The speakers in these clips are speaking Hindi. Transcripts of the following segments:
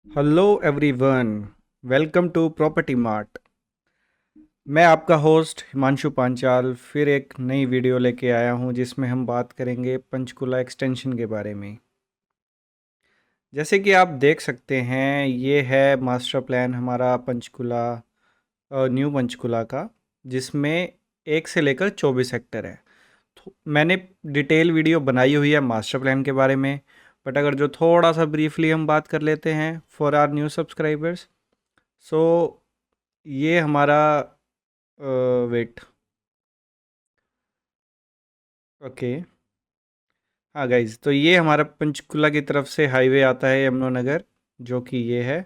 Hello everyone, welcome to property mart. मैं आपका होस्ट हिमांशु पांचाल फिर एक नई वीडियो लेके आया हूं जिसमें हम बात करेंगे पंचकुला एक्सटेंशन के बारे में। जैसे कि आप देख सकते हैं, ये है मास्टर प्लान हमारा पंचकुला, न्यू पंचकुला का, जिसमें 1 से लेकर 24 हेक्टर है। मैंने डिटेल वीडियो बनाई हुई है मास्टर प्लान के बारे में, बट अगर जो थोड़ा सा ब्रीफली हम बात कर लेते हैं फॉर आर न्यू सब्सक्राइबर्स। सो ये हमारा वेट, ओके, हाँ गाइज, तो ये हमारा पंचकुला की तरफ से हाईवे आता है यमुनानगर, जो कि ये है।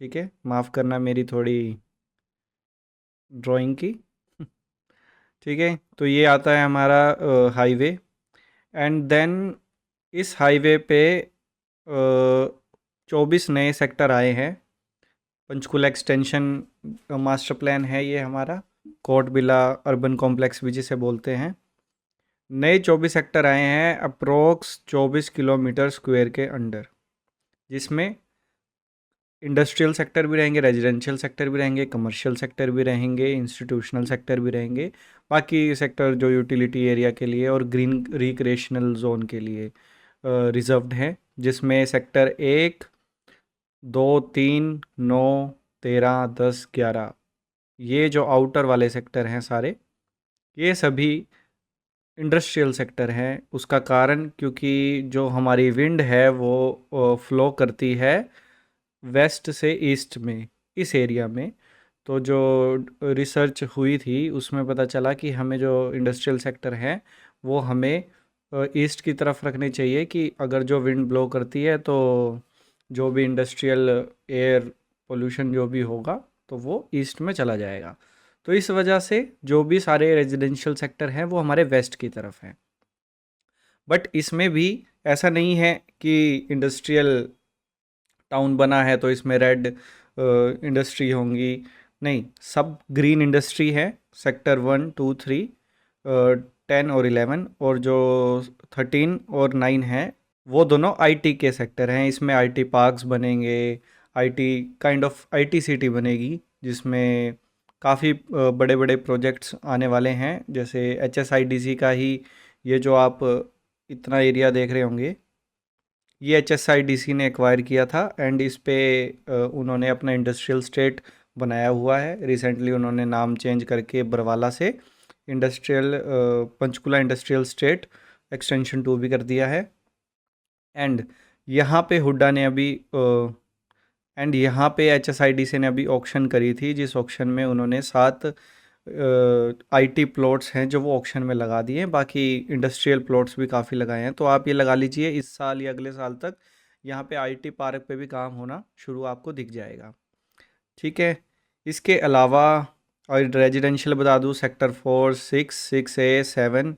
ठीक है, माफ़ करना मेरी थोड़ी ड्राइंग की। ठीक है, तो ये आता है हमारा हाईवे। एंड देन इस हाईवे पे 24 नए सेक्टर आए हैं। पंचकुला एक्सटेंशन मास्टर प्लान है ये हमारा, कोट बिला अर्बन कॉम्प्लेक्स भी जिसे बोलते हैं। नए 24 हेक्टर आए हैं अप्रोक्स 24 किलोमीटर स्क्वायर के अंडर, जिसमें इंडस्ट्रियल सेक्टर भी रहेंगे, रेजिडेंशियल सेक्टर भी रहेंगे, कमर्शियल सेक्टर भी रहेंगे, इंस्टीट्यूशनल सेक्टर भी रहेंगे। बाकी सेक्टर जो यूटिलिटी एरिया के लिए और ग्रीन रिक्रिएशनल जोन के लिए रिजर्व्ड हैं, जिसमें सेक्टर 1, 2, 3, 9, 13, 10, 11, ये जो आउटर वाले सेक्टर हैं सारे, ये सभी इंडस्ट्रियल सेक्टर हैं। उसका कारण क्योंकि जो हमारी विंड है वो फ्लो करती है वेस्ट से ईस्ट में, इस एरिया में। तो जो रिसर्च हुई थी उसमें पता चला कि हमें जो इंडस्ट्रियल सेक्टर हैं वो हमें ईस्ट की तरफ रखने चाहिए, कि अगर जो विंड ब्लो करती है तो जो भी इंडस्ट्रियल एयर पोल्यूशन जो भी होगा तो वो ईस्ट में चला जाएगा। तो इस वजह से जो भी सारे रेजिडेंशियल सेक्टर हैं वो हमारे वेस्ट की तरफ हैं। बट इसमें भी ऐसा नहीं है कि इंडस्ट्रियल टाउन बना है तो इसमें रेड इंडस्ट्री होंगी। नहीं, सब ग्रीन इंडस्ट्री है। सेक्टर 1, 2, 3, 10 और 11, और जो 13 और 9 है वो दोनों आईटी के सेक्टर हैं। इसमें आईटी पार्क्स बनेंगे, IT kind of IT city बनेगी, जिसमें काफ़ी बड़े बड़े प्रोजेक्ट्स आने वाले हैं। जैसे एचएसआईडीसी का ही ये जो आप इतना एरिया देख रहे होंगे, ये एचएसआईडीसी ने एक्वायर किया था। एंड इस पे उन्होंने अपना इंडस्ट्रियल स्टेट बनाया हुआ है। रिसेंटली उन्होंने नाम चेंज करके बरवाला से industrial Panchkula industrial state extension 2 भी कर दिया है। एंड यहाँ पे हुड्डा ने अभी एंड यहाँ पे एचएसआईडीसी ने अभी ऑक्शन करी थी, जिस ऑक्शन में उन्होंने 7 आईटी प्लॉट्स हैं जो वो ऑक्शन में लगा दिए हैं। बाकी इंडस्ट्रियल प्लॉट्स भी काफ़ी लगाए हैं। तो आप ये लगा लीजिए, इस साल या अगले साल तक यहाँ पे आईटी पार्क पे भी काम होना शुरू आपको दिख जाएगा। ठीक है, इसके अलावा और रेजिडेंशियल बता दूँ, सेक्टर 4, 6, 6A, 7,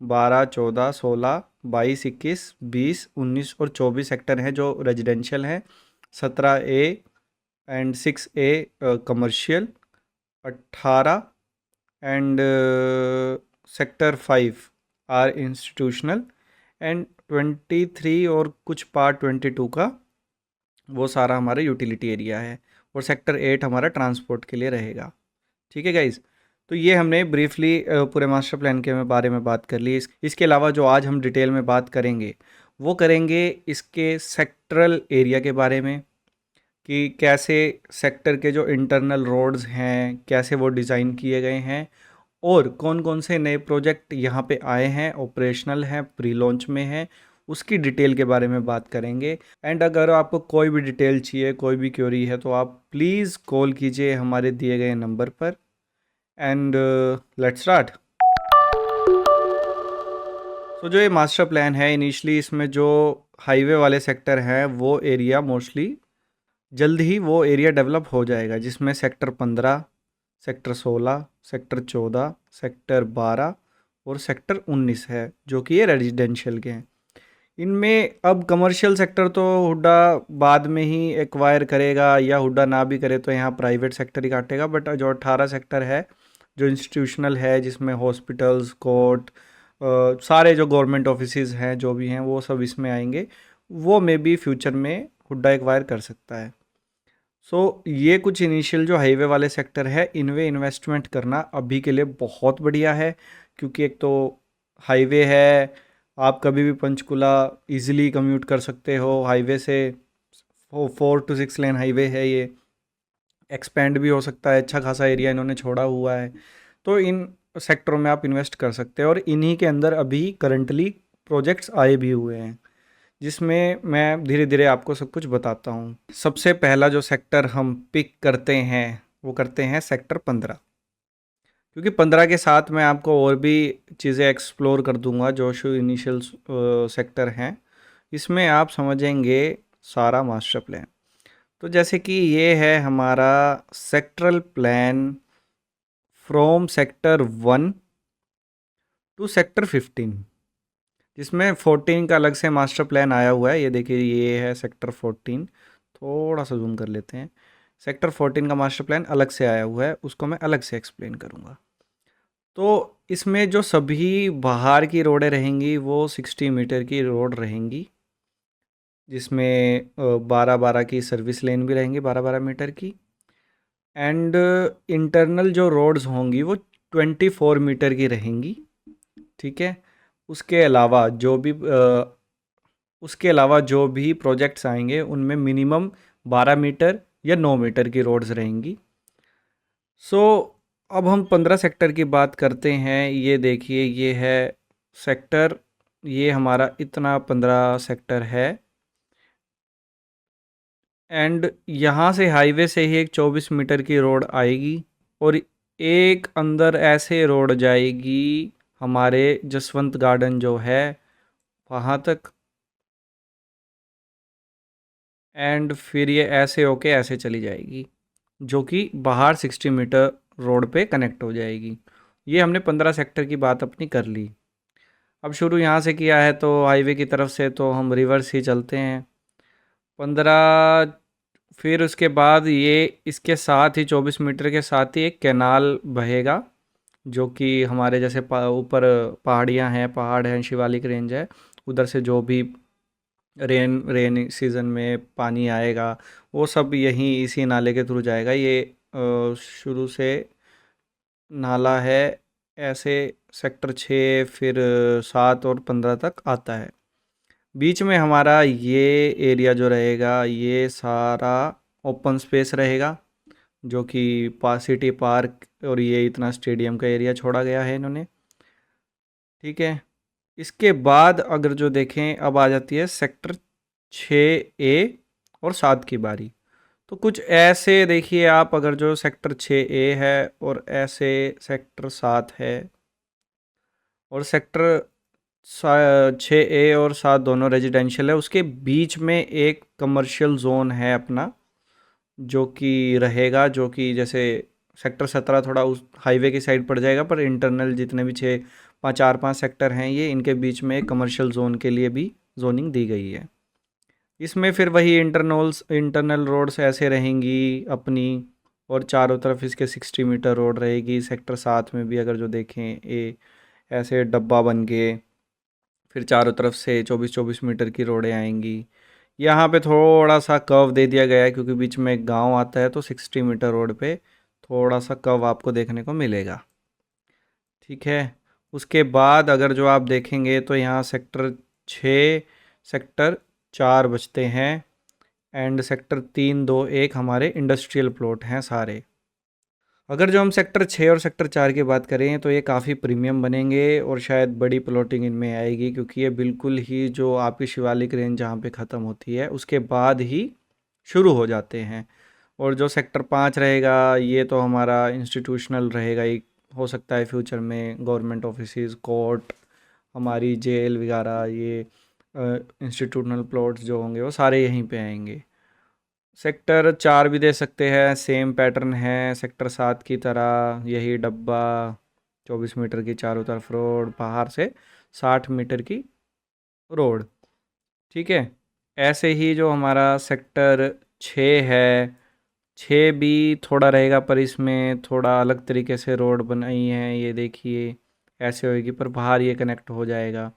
12, 14, 16, 22, 21, 22, 19 और 24 सेक्टर हैं जो रेजिडेंशियल हैं। 17A and 6A commercial, 18 and sector 5 are institutional, and 23 और कुछ पार्ट 22 का वो सारा हमारा यूटिलिटी एरिया है। और सेक्टर 8 हमारा ट्रांसपोर्ट के लिए रहेगा। ठीक है गाइज, तो ये हमने ब्रीफली पूरे मास्टर प्लान के बारे में बात कर ली। इसके अलावा जो आज हम डिटेल में बात करेंगे वो करेंगे इसके सेक्टरल एरिया के बारे में, कि कैसे सेक्टर के जो इंटरनल रोड्स हैं कैसे वो डिज़ाइन किए गए हैं, और कौन कौन से नए प्रोजेक्ट यहाँ पे आए हैं, ऑपरेशनल हैं, प्री लॉन्च में हैं, उसकी डिटेल के बारे में बात करेंगे। एंड अगर आपको कोई भी डिटेल चाहिए, कोई भी क्वेरी है, तो आप प्लीज़ कॉल कीजिए हमारे दिए गए नंबर पर। And let's start. तो जो ये मास्टर प्लान है, इनिशियली इसमें जो हाईवे वाले सेक्टर हैं वो एरिया मोस्टली जल्द ही वो एरिया डेवलप हो जाएगा, जिसमें सेक्टर 15, सेक्टर 16, सेक्टर 14, सेक्टर 12 और सेक्टर 19 है, जो कि ये रेजिडेंशियल के हैं। इनमें अब कमर्शियल सेक्टर तो हुड्डा बाद में ही एक्वायर करेगा, या हुड्डा ना भी करे तो यहाँ प्राइवेट सेक्टर ही काटेगा। बट जो 18 सेक्टर है जो इंस्टीट्यूशनल है, जिसमें हॉस्पिटल्स, कोर्ट, सारे जो गवर्नमेंट ऑफिसेज हैं जो भी हैं वो सब इसमें आएंगे। वो मे बी फ्यूचर में हुड्डा एक्वायर कर सकता है। सो ये कुछ इनिशियल जो हाईवे वाले सेक्टर है, इनमें इन्वेस्टमेंट करना अभी के लिए बहुत बढ़िया है, क्योंकि एक तो हाईवे है, आप कभी भी पंचकुला इजीली कम्यूट कर सकते हो हाईवे से। 4 to 6 लेन हाईवे है ये, एक्सपेंड भी हो सकता है, अच्छा खासा एरिया इन्होंने छोड़ा हुआ है। तो इन सेक्टरों में आप इन्वेस्ट कर सकते हैं, और इन्हीं के अंदर अभी करंटली प्रोजेक्ट्स आए भी हुए हैं, जिसमें मैं धीरे धीरे आपको सब कुछ बताता हूँ। सबसे पहला जो सेक्टर हम पिक करते हैं वो करते हैं सेक्टर 15, क्योंकि 15 के साथ मैं आपको और भी चीज़ें एक्सप्लोर कर दूंगा जो शो इनिशियल सेक्टर हैं। इसमें आप समझेंगे सारा मास्टर प्लान। तो जैसे कि ये है हमारा sectoral plan from sector 1 to sector 15, जिसमें 14 का अलग से मास्टर प्लान आया हुआ है। ये देखिए, ये है सेक्टर 14। थोड़ा सा जूम कर लेते हैं। सेक्टर 14 का मास्टर प्लान अलग से आया हुआ है, उसको मैं अलग से एक्सप्लेन करूँगा। तो इसमें जो सभी बाहर की रोडें रहेंगी वो 60 मीटर की रोड रहेंगी, जिसमें 12-12 की सर्विस लेन भी रहेंगी, 12-12 मीटर की। एंड इंटरनल जो रोड्स होंगी वो 24 मीटर की रहेंगी, ठीक है। उसके अलावा जो भी उसके अलावा जो भी प्रोजेक्ट्स आएंगे उनमें मिनिमम 12 मीटर या 9 मीटर की रोड्स रहेंगी। सो अब हम 15 सेक्टर की बात करते हैं। ये देखिए, ये है सेक्टर, ये हमारा इतना 15 सेक्टर है। एंड यहाँ से हाईवे से ही एक 24 मीटर की रोड आएगी, और एक अंदर ऐसे रोड जाएगी हमारे जसवंत गार्डन जो है वहाँ तक। एंड फिर ये ऐसे होके ऐसे चली जाएगी, जो कि बाहर 60 मीटर रोड पे कनेक्ट हो जाएगी। ये हमने 15 सेक्टर की बात अपनी कर ली। अब शुरू यहाँ से किया है तो हाईवे की तरफ से, तो हम रिवर्स ही चलते हैं। 15, फिर उसके बाद ये इसके साथ ही 24 मीटर के साथ ही एक कैनाल बहेगा, जो कि हमारे जैसे ऊपर पहाड़ियाँ हैं, पहाड़ हैं, शिवालिक रेंज है, उधर से जो भी रेन सीज़न में पानी आएगा वो सब यहीं इसी नाले के थ्रू जाएगा। ये शुरू से नाला है ऐसे सेक्टर 6, फिर 7 और 15 तक आता है। बीच में हमारा ये एरिया जो रहेगा ये सारा ओपन स्पेस रहेगा, जो कि सिटी पार्क और ये इतना स्टेडियम का एरिया छोड़ा गया है इन्होंने, ठीक है। इसके बाद अगर जो देखें, अब आ जाती है सेक्टर 6A और 7 की बारी। तो कुछ ऐसे देखिए आप, अगर जो सेक्टर 6A है और ऐसे सेक्टर 7 है, और सेक्टर 6A और 7 दोनों रेजिडेंशियल है, उसके बीच में एक कमर्शियल जोन है अपना, जो कि रहेगा, जो कि जैसे सेक्टर 17 थोड़ा उस हाईवे की साइड पड़ जाएगा, पर इंटरनल जितने भी 4-5 सेक्टर हैं ये, इनके बीच में एक कमर्शियल जोन के लिए भी जोनिंग दी गई है। इसमें फिर वही इंटरनल रोड्स ऐसे रहेंगी अपनी, और चारों तरफ इसके 60 मीटर रोड रहेगी। सेक्टर 7 में भी अगर जो देखें, ए ऐसे डब्बा बन के फिर चारों तरफ से 24-24 मीटर की रोडें आएंगी। यहाँ पे थोड़ा सा कर्व दे दिया गया है, क्योंकि बीच में एक गांव आता है, तो 60 मीटर रोड पे थोड़ा सा कर्व आपको देखने को मिलेगा, ठीक है। उसके बाद अगर जो आप देखेंगे तो यहाँ सेक्टर 6, सेक्टर 4 बचते हैं, एंड सेक्टर 3, 2, 1 हमारे इंडस्ट्रियल प्लॉट हैं सारे। अगर जो हम सेक्टर 6 और सेक्टर 4 की बात करें तो ये काफ़ी प्रीमियम बनेंगे, और शायद बड़ी प्लॉटिंग इनमें आएगी, क्योंकि ये बिल्कुल ही जो आपकी शिवालिक रेंज जहाँ पे ख़त्म होती है उसके बाद ही शुरू हो जाते हैं। और जो सेक्टर 5 रहेगा ये तो हमारा इंस्टीट्यूशनल रहेगा ही, हो सकता है फ्यूचर में गवर्नमेंट ऑफिसेज, कोर्ट, हमारी जेल वगैरह, ये इंस्टीट्यूशनल प्लॉट्स जो होंगे वो सारे यहीं पे आएंगे। सेक्टर 4 भी दे सकते हैं, सेम पैटर्न है सेक्टर 7 की तरह, यही डब्बा, 24 मीटर की चारों तरफ रोड, बाहर से 60 मीटर की रोड, ठीक है। ऐसे ही जो हमारा सेक्टर 6 है, 6 भी थोड़ा रहेगा, पर इसमें थोड़ा अलग तरीके से रोड बनाई है, ये देखिए ऐसे होएगी, पर बाहर ये कनेक्ट हो जाएगा।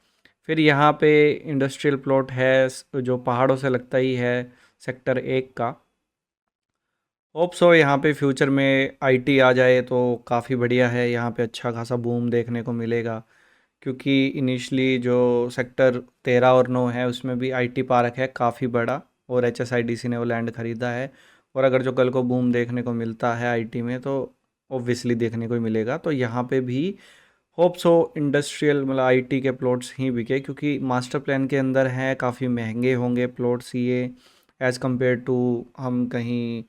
फिर यहाँ पे इंडस्ट्रियल प्लॉट है, जो पहाड़ों से लगता ही है, सेक्टर 1 का। होप सो यहाँ पे फ्यूचर में आईटी आ जाए तो काफ़ी बढ़िया है, यहाँ पे अच्छा खासा बूम देखने को मिलेगा। क्योंकि इनिशियली जो सेक्टर 13 और 9 है उसमें भी आईटी पार्क है काफ़ी बड़ा, और एचएसआईडीसी ने वो लैंड ख़रीदा है। और अगर जो कल को बूम देखने को मिलता है आईटी में तो ऑब्वियसली देखने को ही मिलेगा। तो यहाँ पे भी होप सो इंडस्ट्रियल मतलब आईटी के प्लॉट्स ही बिके, क्योंकि मास्टर प्लान के अंदर है, काफ़ी महंगे होंगे प्लॉट्स ये एज़ कम्पेयर टू हम कहीं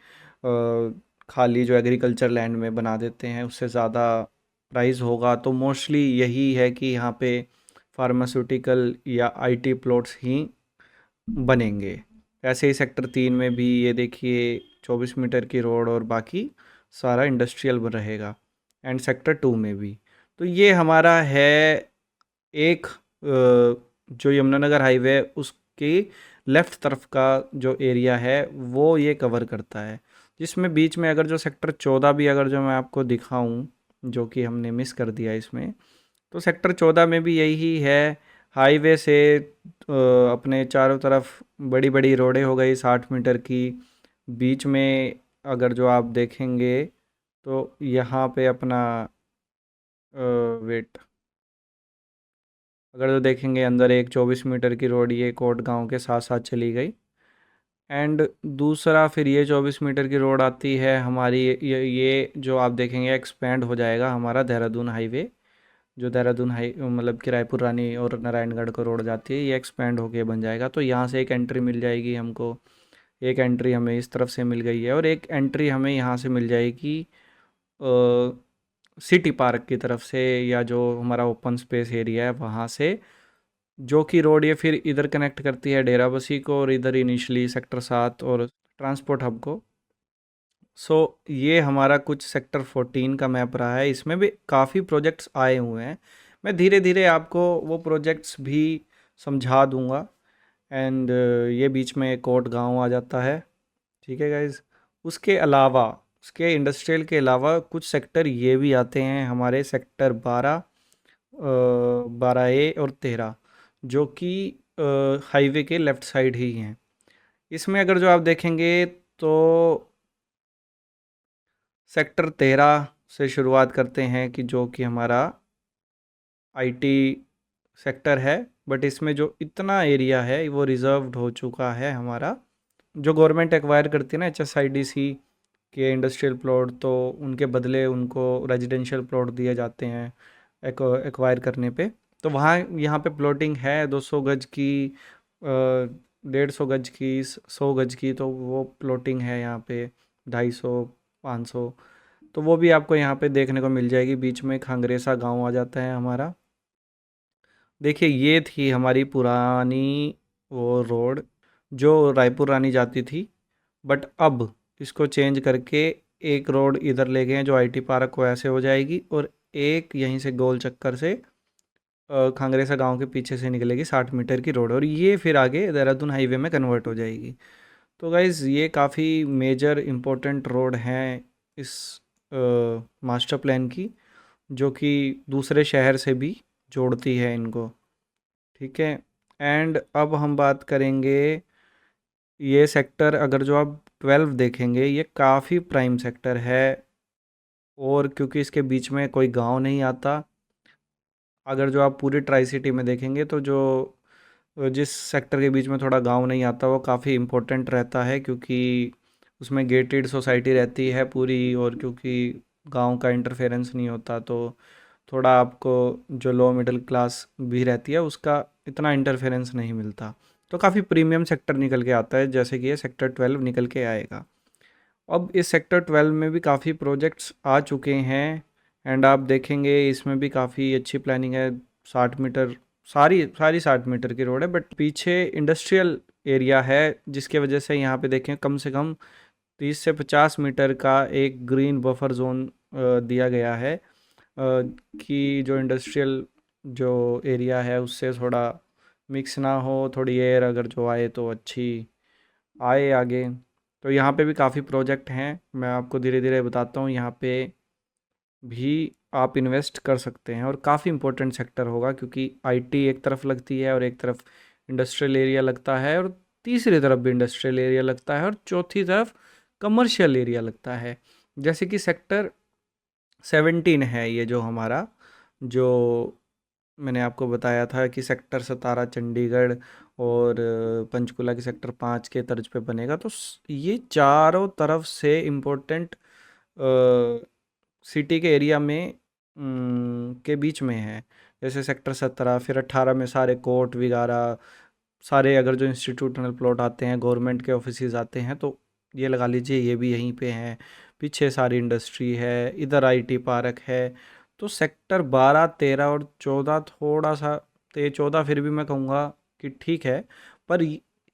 खाली जो एग्रीकल्चर लैंड में बना देते हैं उससे ज़्यादा प्राइस होगा। तो मोस्टली यही है कि यहाँ पे फार्मास्यूटिकल या आईटी प्लॉट्स ही बनेंगे। ऐसे ही सेक्टर 3 में भी ये देखिए 24 मीटर की रोड और बाकी सारा इंडस्ट्रियल रहेगा, एंड सेक्टर 2 में भी। तो ये हमारा है एक जो यमुनानगर हाईवे है उसके लेफ़्ट तरफ का जो एरिया है वो ये कवर करता है। जिसमें बीच में अगर जो सेक्टर 14 भी अगर जो मैं आपको दिखाऊं, जो कि हमने मिस कर दिया इसमें, तो सेक्टर 14 में भी यही है। हाईवे से अपने चारों तरफ बड़ी बड़ी रोडें हो गई 60 मीटर की। बीच में अगर जो आप देखेंगे तो यहाँ पे अपना वेट, अगर जो देखेंगे अंदर एक 24 मीटर की रोड ये कोट गांव के साथ साथ चली गई। एंड दूसरा फिर ये 24 मीटर की रोड आती है हमारी, ये जो आप देखेंगे एक्सपेंड हो जाएगा हमारा देहरादून हाईवे। जो देहरादून हाई मतलब कि रायपुर रानी और नारायणगढ़ को रोड जाती है, ये एक्सपेंड होके बन जाएगा। तो यहाँ से एक एंट्री मिल जाएगी हमको, एक एंट्री हमें इस तरफ से मिल गई है, और एक एंट्री हमें यहाँ से मिल जाएगी सिटी पार्क की तरफ से, या जो हमारा ओपन स्पेस एरिया है वहाँ से, जो कि रोड ये फिर इधर कनेक्ट करती है डेराबस्सी को, और इधर इनिशियली सेक्टर 7 और ट्रांसपोर्ट हब को। सो ये हमारा कुछ सेक्टर 14 का मैप रहा है। इसमें भी काफ़ी प्रोजेक्ट्स आए हुए हैं, मैं धीरे धीरे आपको वो प्रोजेक्ट्स भी समझा दूंगा। एंड ये बीच में कोट गांव आ जाता है, ठीक है गाइज। उसके अलावा, उसके इंडस्ट्रियल के अलावा कुछ सेक्टर ये भी आते हैं हमारे, सेक्टर 12, 12A और 13, जो कि हाईवे के लेफ़्ट साइड ही हैं। इसमें अगर जो आप देखेंगे तो सेक्टर 13 से शुरुआत करते हैं, कि जो कि हमारा आईटी सेक्टर है। बट इसमें जो इतना एरिया है वो रिजर्व्ड हो चुका है हमारा, जो गवर्नमेंट एक्वायर करती है ना एचएसआईडीसी के इंडस्ट्रियल प्लॉट, तो उनके बदले उनको रेजिडेंशियल प्लॉट दिए जाते हैं एक्वायर करने पे। तो वहाँ यहाँ पे प्लॉटिंग है 200 गज की, 150 गज की, 100 गज की, तो वो प्लॉटिंग है यहाँ पे 250, 500। तो वो भी आपको यहाँ पे देखने को मिल जाएगी। बीच में खांगरेसा गांव आ जाता है हमारा। देखिए ये थी हमारी पुरानी वो रोड जो रायपुर रानी जाती थी, बट अब इसको चेंज करके एक रोड इधर ले गए हैं जो आईटी पार्क को ऐसे हो जाएगी, और एक यहीं से गोल चक्कर से खांगरेसा गांव के पीछे से निकलेगी 60 मीटर की रोड, और ये फिर आगे देहरादून हाईवे में कन्वर्ट हो जाएगी। तो गाइज़ ये काफ़ी मेजर इम्पोर्टेंट रोड हैं इस मास्टर प्लान की, जो कि दूसरे शहर से भी जोड़ती है इनको, ठीक है। एंड अब हम बात करेंगे, ये सेक्टर अगर जो आप 12 देखेंगे ये काफ़ी प्राइम सेक्टर है, और क्योंकि इसके बीच में कोई गांव नहीं आता। अगर जो आप पूरी ट्राई सिटी में देखेंगे तो जो जिस सेक्टर के बीच में थोड़ा गांव नहीं आता वो काफ़ी इम्पोर्टेंट रहता है, क्योंकि उसमें गेटेड सोसाइटी रहती है पूरी, और क्योंकि गांव का इंटरफेरेंस नहीं होता तो थोड़ा आपको जो लो मिडिल क्लास भी रहती है उसका इतना इंटरफेरेंस नहीं मिलता। तो काफ़ी प्रीमियम सेक्टर निकल के आता है, जैसे कि ये सेक्टर 12 निकल के आएगा। अब इस सेक्टर 12 में भी काफ़ी प्रोजेक्ट्स आ चुके हैं, एंड आप देखेंगे इसमें भी काफ़ी अच्छी प्लानिंग है। 60 मीटर, सारी सारी 60 मीटर की रोड है, बट पीछे इंडस्ट्रियल एरिया है, जिसके वजह से यहाँ पे देखें कम से कम 30 से 50 मीटर का एक ग्रीन बफर जोन दिया गया है, कि जो इंडस्ट्रियल जो एरिया है उससे थोड़ा मिक्स ना हो, थोड़ी एयर अगर जो आए तो अच्छी आए आगे। तो यहाँ पे भी काफ़ी प्रोजेक्ट हैं, मैं आपको धीरे धीरे बताता हूँ। यहाँ पे भी आप इन्वेस्ट कर सकते हैं, और काफ़ी इंपॉर्टेंट सेक्टर होगा, क्योंकि आईटी एक तरफ लगती है और एक तरफ इंडस्ट्रियल एरिया लगता है, और तीसरी तरफ भी इंडस्ट्रियल एरिया लगता है और चौथी तरफ कमर्शियल एरिया लगता है। जैसे कि सेक्टर 17 है ये जो हमारा, जो मैंने आपको बताया था कि सेक्टर 17 चंडीगढ़ और पंचकुला की सेक्टर 5 के तर्ज पे बनेगा। तो ये चारों तरफ से इम्पोर्टेंट सिटी के एरिया में के बीच में है। जैसे सेक्टर 17, फिर 18 में सारे कोर्ट वगैरह, सारे अगर जो इंस्टीट्यूशनल प्लॉट आते हैं, गवर्नमेंट के ऑफिसेज आते हैं, तो ये लगा लीजिए ये भी यहीं पे हैं। पीछे सारी इंडस्ट्री है, इधर आईटी पार्क है। तो सेक्टर 12, 13 और 14 थोड़ा सा, तो 14 फिर भी मैं कहूँगा कि ठीक है, पर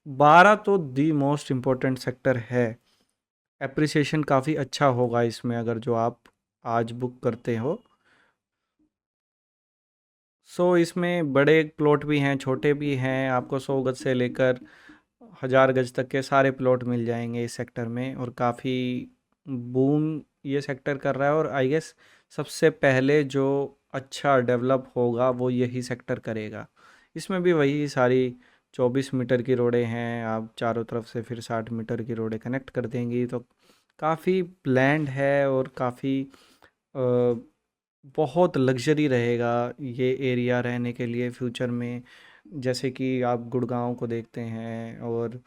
12 तो दी मोस्ट इम्पोर्टेंट सेक्टर है। एप्रिसिएशन काफ़ी अच्छा होगा इसमें अगर जो आप आज बुक करते हो। इसमें बड़े प्लॉट भी हैं, छोटे भी हैं, आपको 100 गज से लेकर 1000 गज तक के सारे प्लॉट मिल जाएंगे इस सेक्टर में। और काफ़ी बूम ये सेक्टर कर रहा है, और आई गेस सबसे पहले जो अच्छा डेवलप होगा वो यही सेक्टर करेगा। इसमें भी वही सारी 24 मीटर की रोडें हैं, आप चारों तरफ से फिर 60 मीटर की रोडें कनेक्ट कर देंगी। तो काफ़ी प्लैंड है और काफ़ी बहुत लग्जरी रहेगा ये एरिया रहने के लिए फ्यूचर में। जैसे कि आप गुड़गांव को देखते हैं, और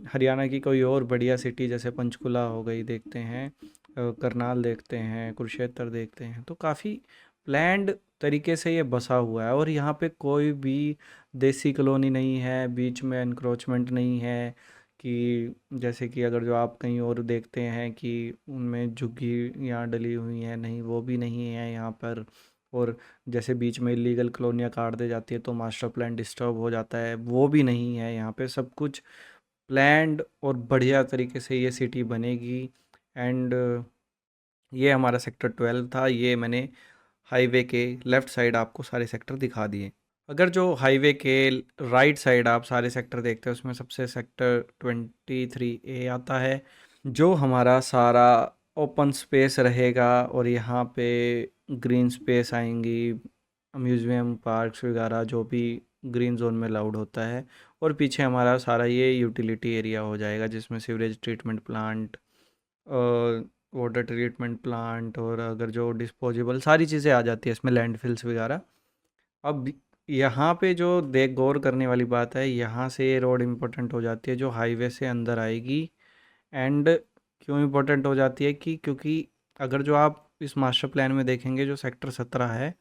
हरियाणा की कोई और बढ़िया सिटी जैसे पंचकुला हो गई देखते हैं, करनाल देखते हैं, कुरुक्षेत्र देखते हैं। तो काफ़ी प्लैंड तरीके से ये बसा हुआ है, और यहाँ पे कोई भी देसी कॉलोनी नहीं है, बीच में एनक्रोचमेंट नहीं है कि जैसे कि अगर जो आप कहीं और देखते हैं कि उनमें झुग्गियाँ डली हुई हैं, नहीं वो भी नहीं है यहाँ पर। और जैसे बीच में इलीगल कॉलोनियाँ काट दी जाती है तो मास्टर प्लान डिस्टर्ब हो जाता है, वो भी नहीं है यहाँ पे। सब कुछ प्लैंड और बढ़िया तरीके से ये सिटी बनेगी। एंड ये हमारा सेक्टर 12 था। ये मैंने हाईवे के लेफ़्ट साइड आपको सारे सेक्टर दिखा दिए। अगर जो हाईवे के राइट साइड आप सारे सेक्टर देखते हैं, उसमें सबसे सेक्टर 23A आता है, जो हमारा सारा ओपन स्पेस रहेगा। और यहाँ पे ग्रीन स्पेस आएंगी, म्यूज़ियम, पार्क्स वगैरह जो भी ग्रीन जोन में अलाउड होता है। और पीछे हमारा सारा ये यूटिलिटी एरिया हो जाएगा, जिसमें sewerage treatment plant, water treatment plant, और अगर जो डिस्पोजेबल सारी चीज़ें आ जाती है इसमें, लैंडफिल्स वगैरह। अब यहाँ पे जो देख गौर करने वाली बात है, यहाँ से ये रोड इम्पोर्टेंट हो जाती है जो हाईवे से अंदर आएगी। एंड क्यों इम्पोर्टेंट हो जाती है कि क्योंकि अगर जो आप इस मास्टर प्लान में देखेंगे, जो सेक्टर 17 है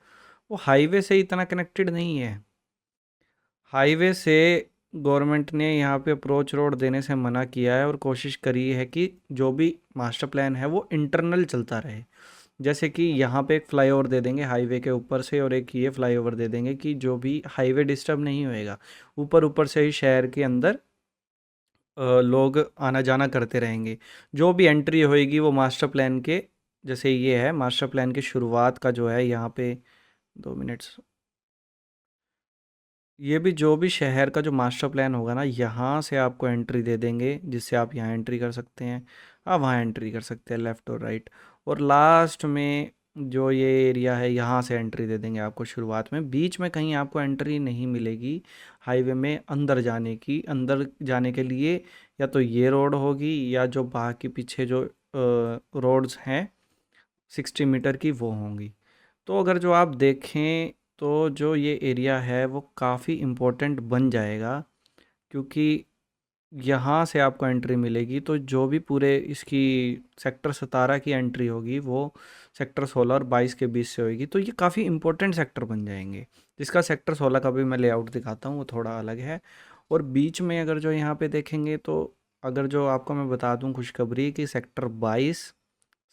वो हाईवे से इतना कनेक्टेड नहीं है। हाईवे से गवर्नमेंट ने यहाँ पे अप्रोच रोड देने से मना किया है, और कोशिश करी है कि जो भी मास्टर प्लान है वो इंटरनल चलता रहे। जैसे कि यहाँ पे एक फ्लाईओवर दे देंगे हाईवे के ऊपर से, और एक ये फ्लाईओवर दे देंगे कि जो भी हाईवे डिस्टर्ब नहीं होएगा, ऊपर ऊपर से ही शहर के अंदर लोग आना जाना करते रहेंगे। जो भी एंट्री होएगी वो मास्टर प्लान के, जैसे ये है मास्टर प्लान की शुरुआत का जो है यहाँ पे, 2 मिनट्स, ये भी जो भी शहर का जो मास्टर प्लान होगा ना, यहाँ से आपको एंट्री दे देंगे, जिससे आप यहाँ एंट्री कर सकते हैं, आप वहाँ एंट्री कर सकते हैं, लेफ़्ट और राइट। और लास्ट में जो ये एरिया है, यहाँ से एंट्री दे देंगे आपको शुरुआत में। बीच में कहीं आपको एंट्री नहीं मिलेगी हाईवे में अंदर जाने की। अंदर जाने के लिए या तो ये रोड होगी, या जो बाकी पीछे जो रोड्स हैं 60 मीटर की, वो होंगी। तो अगर जो आप देखें तो जो ये एरिया है वो काफ़ी इम्पोर्टेंट बन जाएगा, क्योंकि यहाँ से आपको एंट्री मिलेगी। तो जो भी पूरे इसकी सेक्टर 17 की एंट्री होगी वो सेक्टर 16 और 22 के बीच से होगी। तो ये काफ़ी इम्पोर्टेंट सेक्टर बन जाएंगे, जिसका सेक्टर 16 का भी मैं लेआउट दिखाता हूँ, वो थोड़ा अलग है। और बीच में अगर जो यहाँ पे देखेंगे, तो अगर जो आपको मैं बता दूँ खुशखबरी, कि सेक्टर 22,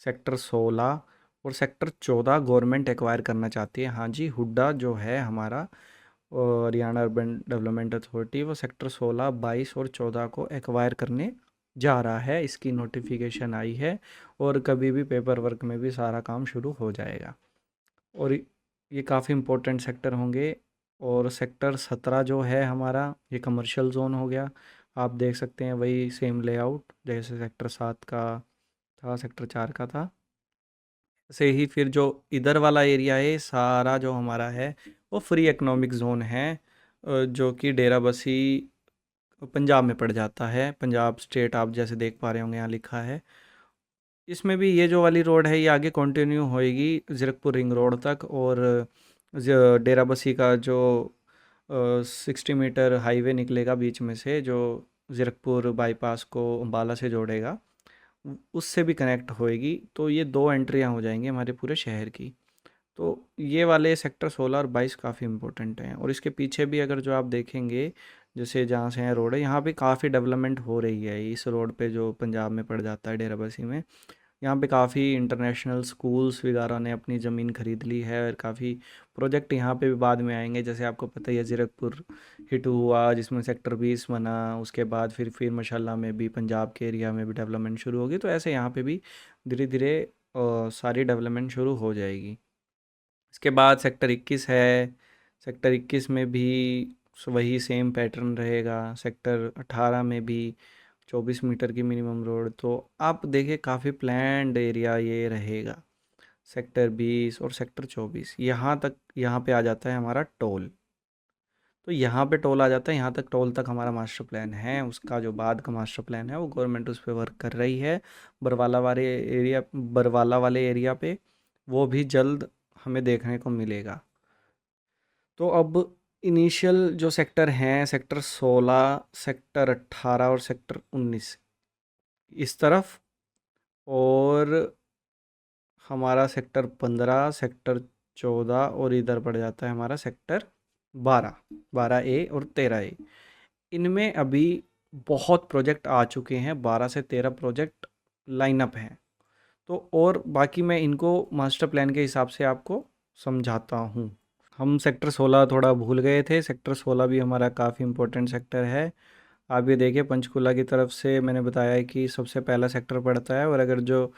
सेक्टर 16 और सेक्टर 14 गवर्नमेंट एक्वायर करना चाहती है। हाँ जी, हुड्डा जो है हमारा, हरियाणा अर्बन डेवलपमेंट अथॉरिटी, वो सेक्टर 16, 22 और 14 को एक्वायर करने जा रहा है। इसकी नोटिफिकेशन आई है, और कभी भी पेपर वर्क में भी सारा काम शुरू हो जाएगा। और ये काफ़ी इम्पोर्टेंट सेक्टर होंगे। और सेक्टर 17 जो है हमारा, ये कमर्शियल जोन हो गया। आप देख सकते हैं वही सेम लेआउट जैसे सेक्टर 7 का था, सेक्टर 4 का था। से ही फिर जो इधर वाला एरिया है सारा जो हमारा है, वो फ्री इकोनॉमिक जोन है, जो कि डेराबसी पंजाब में पड़ जाता है। पंजाब स्टेट आप जैसे देख पा रहे होंगे यहाँ लिखा है। इसमें भी ये जो वाली रोड है ये आगे कंटिन्यू होएगी ज़ीरकपुर रिंग रोड तक, और डेराबस्सी का जो 60 मीटर हाईवे निकलेगा बीच में से, जो ज़ीरकपुर बाईपास को अम्बाला से जोड़ेगा, उससे भी कनेक्ट होएगी। तो ये दो एंट्रियाँ हो जाएंगी हमारे पूरे शहर की। तो ये वाले सेक्टर 16 और 22 काफ़ी इंपॉर्टेंट हैं। और इसके पीछे भी अगर जो आप देखेंगे, जैसे जहाँ से है रोड है, यहाँ पे काफ़ी डेवलपमेंट हो रही है। इस रोड पे जो पंजाब में पड़ जाता है डेराबस्सी में, यहाँ पे काफ़ी इंटरनेशनल स्कूल्स वगैरह ने अपनी ज़मीन खरीद ली है, और काफ़ी प्रोजेक्ट यहाँ पे भी बाद में आएंगे। जैसे आपको पता ही है ज़ीरकपुर हिटू हुआ जिसमें सेक्टर 20 बना, उसके बाद फिर माशाल्लाह में भी पंजाब के एरिया में भी डेवलपमेंट शुरू होगी। तो ऐसे यहाँ पे भी धीरे धीरे सारी डेवलपमेंट शुरू हो जाएगी। इसके बाद सेक्टर 21 है। सेक्टर 21 में भी वही सेम पैटर्न रहेगा। सेक्टर 18 में भी 24 मीटर की मिनिमम रोड। तो आप देखिए काफ़ी प्लैन्ड एरिया ये रहेगा। सेक्टर 20 और सेक्टर 24 यहाँ तक, यहाँ पे आ जाता है हमारा टोल। तो यहाँ पे टोल आ जाता है, यहाँ तक टोल तक हमारा मास्टर प्लान है। उसका जो बाद का मास्टर प्लान है वो गवर्नमेंट उस पर वर्क कर रही है। बरवाला वाले एरिया पे वो भी जल्द हमें देखने को मिलेगा। तो अब इनिशियल जो सेक्टर हैं, सेक्टर 16, सेक्टर 18 और सेक्टर 19 इस तरफ, और हमारा सेक्टर 15, सेक्टर 14, और इधर पड़ जाता है हमारा सेक्टर 12, 12A और 13A। इनमें अभी बहुत प्रोजेक्ट आ चुके हैं, 12 से 13 प्रोजेक्ट लाइनअप हैं। तो और बाकी मैं इनको मास्टर प्लान के हिसाब से आपको समझाता हूँ। हम सेक्टर 16 थोड़ा भूल गए थे। सेक्टर 16 भी हमारा काफ़ी इम्पोर्टेंट सेक्टर है। आप ये देखिए, पंचकूला की तरफ से मैंने बताया है कि सबसे पहला सेक्टर पड़ता है, और अगर जो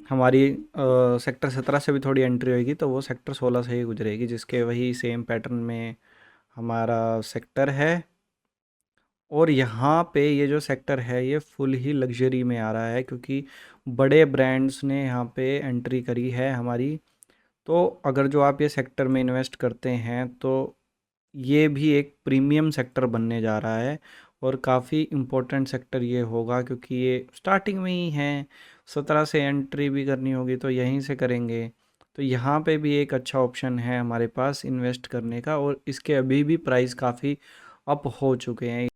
हमारी सेक्टर 17 से भी थोड़ी एंट्री होगी तो वो सेक्टर 16 से ही गुजरेगी, जिसके वही सेम पैटर्न में हमारा सेक्टर है। और यहाँ पे ये जो सेक्टर है ये फुल ही लग्जरी में आ रहा है, क्योंकि बड़े ब्रांड्स ने यहाँ पे एंट्री करी है हमारी। तो अगर जो आप ये सेक्टर में इन्वेस्ट करते हैं तो ये भी एक प्रीमियम सेक्टर बनने जा रहा है, और काफ़ी इम्पोर्टेंट सेक्टर ये होगा, क्योंकि ये स्टार्टिंग में ही है। 17 से एंट्री भी करनी होगी तो यहीं से करेंगे। तो यहाँ पे भी एक अच्छा ऑप्शन है हमारे पास इन्वेस्ट करने का, और इसके अभी भी प्राइस काफ़ी अप हो चुके हैं।